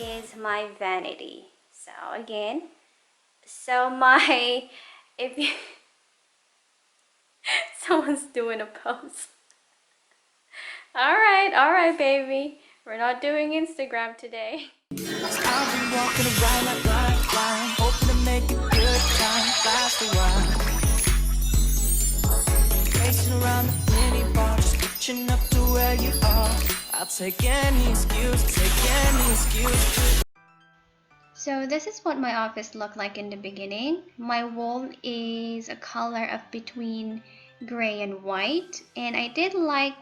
is my vanity. So again, if you someone's doing a pose. All right, baby. We're not doing Instagram today. I've been walking around like lifeline, hoping to make a good time last a while. Racing around the mini bar, just catching up to where you are. I'll take any excuse. So this is what my office looked like in the beginning. My wall is a color of between gray and white, and I did like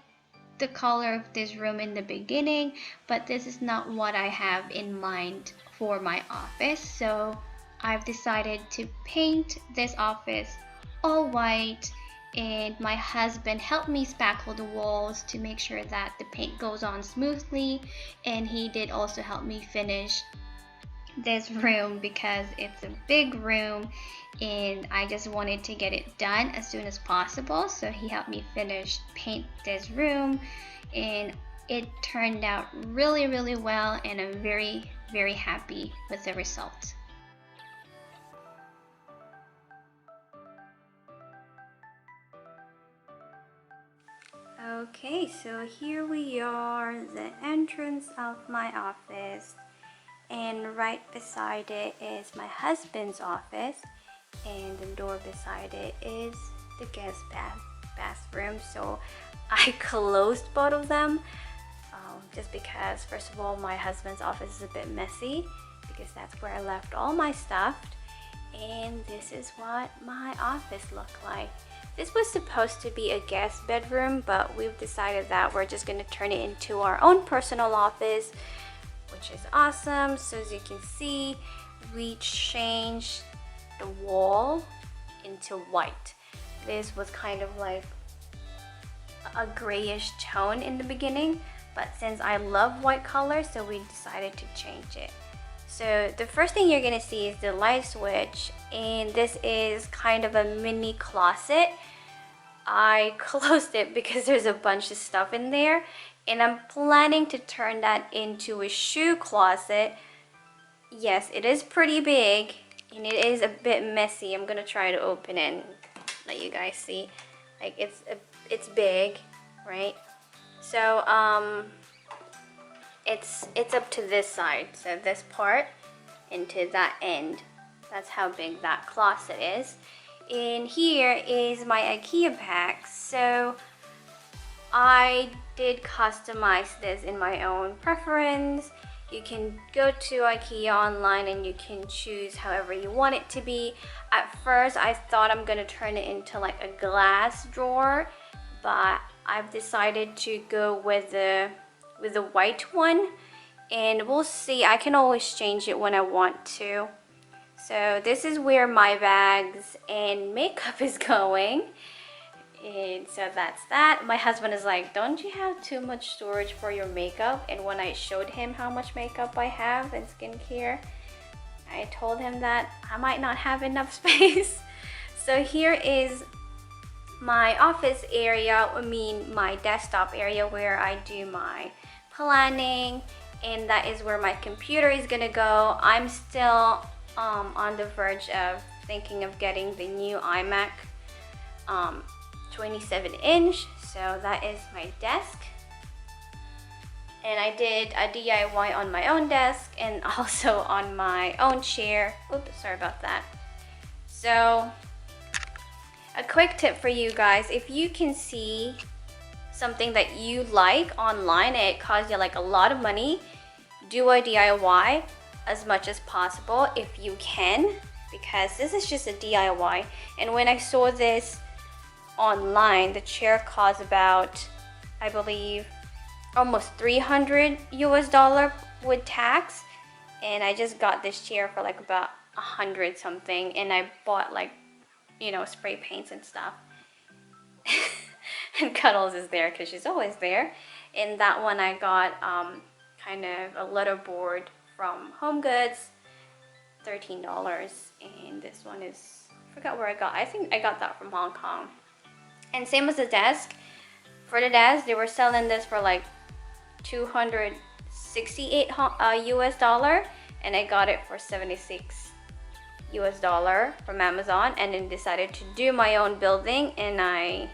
the color of this room in the beginning, but this is not what I have in mind for my office. So I've decided to paint this office all white, and my husband helped me spackle the walls to make sure that the paint goes on smoothly, and he did also help me finish this room because it's a big room and I just wanted to get it done as soon as possible. So he helped me finish paint this room, and it turned out really well, and I'm very happy with the result. Okay, so here we are, the entrance of my office, and right beside it is my husband's office, and the door beside it is the guest bathroom. So I closed both of them just because, first of all, my husband's office is a bit messy because that's where I left all my stuff, and this is what my office looked like. This was supposed to be a guest bedroom, but we've decided that we're just going to turn it into our own personal office, which is awesome. So as you can see, we changed the wall into white. This was kind of like a grayish tone in the beginning, but since I love white color, so we decided to change it. So the first thing you're gonna see is the light switch, and this is kind of a mini closet. I closed it because there's a bunch of stuff in there, and I'm planning to turn that into a shoe closet. Yes, it is pretty big and it is a bit messy. I'm gonna try to open it and let you guys see. Like it's big, right? So it's up to this side, so this part into that end. That's how big that closet is. And here is my IKEA bags. So I did customize this in my own preference. You can go to IKEA online and you can choose however you want it to be. At first I thought I'm gonna turn it into like a glass drawer, but I've decided to go with the white one, and we'll see. I can always change it when I want to. So this is where my bags and makeup is going. And so that's that. My husband is like, don't you have too much storage for your makeup? And when I showed him how much makeup I have and skincare, I told him that I might not have enough space. So here is my office area, my desktop area where I do my planning, and that is where my computer is gonna go. I'm still on the verge of thinking of getting the new iMac 27-inch. So that is my desk, and I did a DIY on my own desk and also on my own chair. Oops, sorry about that. So a quick tip for you guys: if you can see something that you like online and it costs you like a lot of money, do a DIY as much as possible if you can, because this is just a DIY. And when I saw this online, the chair cost about, I believe, almost $300 US with tax, and I just got this chair for like about 100 something, and I bought like, you know, spray paints and stuff. And Cuddles is there because she's always there. And that one I got kind of a letter board from Home Goods, $13. And this one is, I forgot where I got. I think I got that from Hong Kong. And same as the desk. For the desk, they were selling this for like 200 68 US dollar, and I got it for 76 US dollar from Amazon, and then decided to do my own building, and I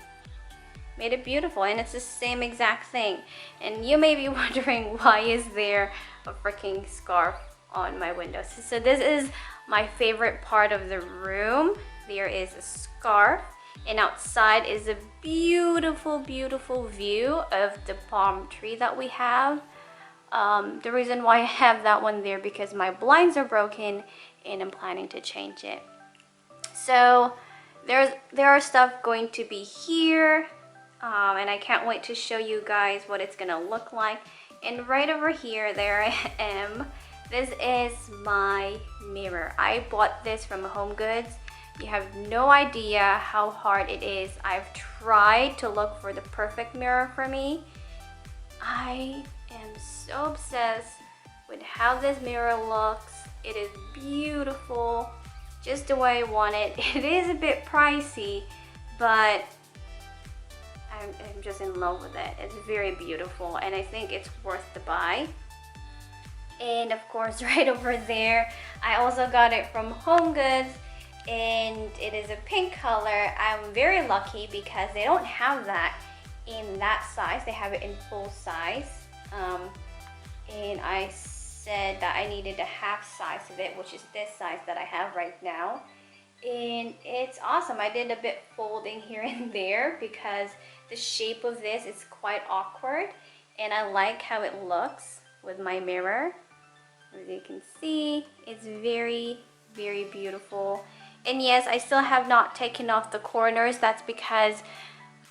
made it beautiful, and it's the same exact thing. And you may be wondering, why is there a freaking scarf on my window? So this is my favorite part of the room. There is a scarf, and outside is a beautiful, beautiful view of the palm tree that we have. The reason why I have that one there, because my blinds are broken and I'm planning to change it. So there are stuff going to be here, and I can't wait to show you guys what it's gonna look like. And right over here, there I am. This is my mirror. I bought this from Home Goods. You have no idea how hard it is. I've tried to look for the perfect mirror for me. I am so obsessed with how this mirror looks. It is beautiful, just the way I want it. It is a bit pricey, but I'm just in love with it. It's very beautiful, and I think it's worth the buy. And of course, right over there, I also got it from Home Goods, and it is a pink color. I'm very lucky because they don't have that in that size. They have it in full size, and I said that I needed a half size of it, which is this size that I have right now. And it's awesome. I did a bit folding here and there because the shape of this is quite awkward, and I like how it looks with my mirror. As you can see, it's very, very beautiful. And yes, I still have not taken off the corners. That's because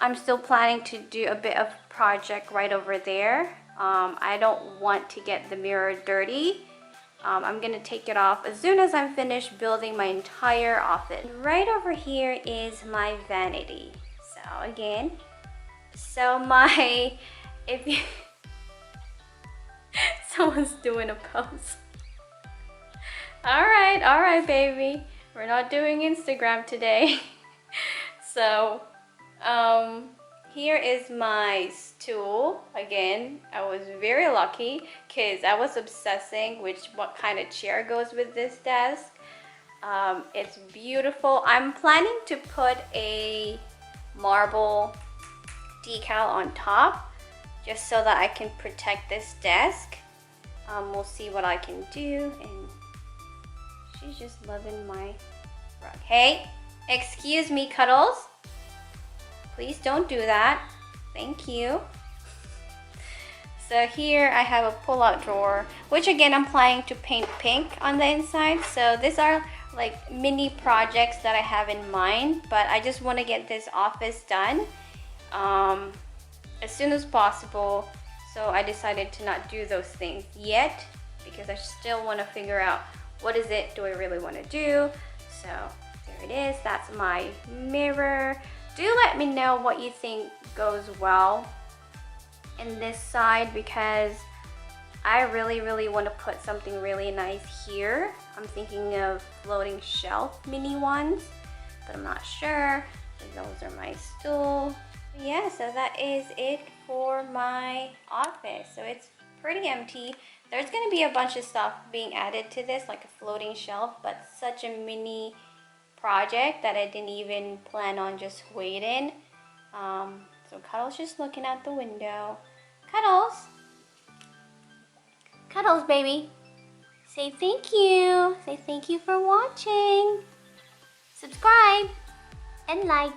I'm still planning to do a bit of project right over there. I don't want to get the mirror dirty. I'm gonna take it off as soon as I'm finished building my entire office. Right over here is my vanity. So again, if you, someone's doing a pose. All right, baby. We're not doing Instagram today. So, here is my stool. Again, I was very lucky because I was obsessing with what kind of chair goes with this desk. It's beautiful. I'm planning to put a marble decal on top just so that I can protect this desk. We'll see what I can do. And she's just loving my rug. Hey, excuse me, Cuddles. Please don't do that. Thank you. So here I have a pull-out drawer, which again I'm planning to paint pink on the inside. So these are like mini projects that I have in mind, but I just want to get this office done as soon as possible. So I decided to not do those things yet because I still want to figure out what is it do I really want to do. So there it is. That's my mirror. Do let me know what you think goes well in this side, because I really want to put something really nice here. I'm thinking of floating shelf mini ones, but I'm not sure. So those are my stool. Yeah, so that is it for my office. So it's pretty empty. There's going to be a bunch of stuff being added to this, like a floating shelf, but such a mini project that I didn't even plan on just waiting. So Cuddles just looking out the window. Cuddles! Cuddles, baby! Say thank you! Say thank you for watching! Subscribe and like!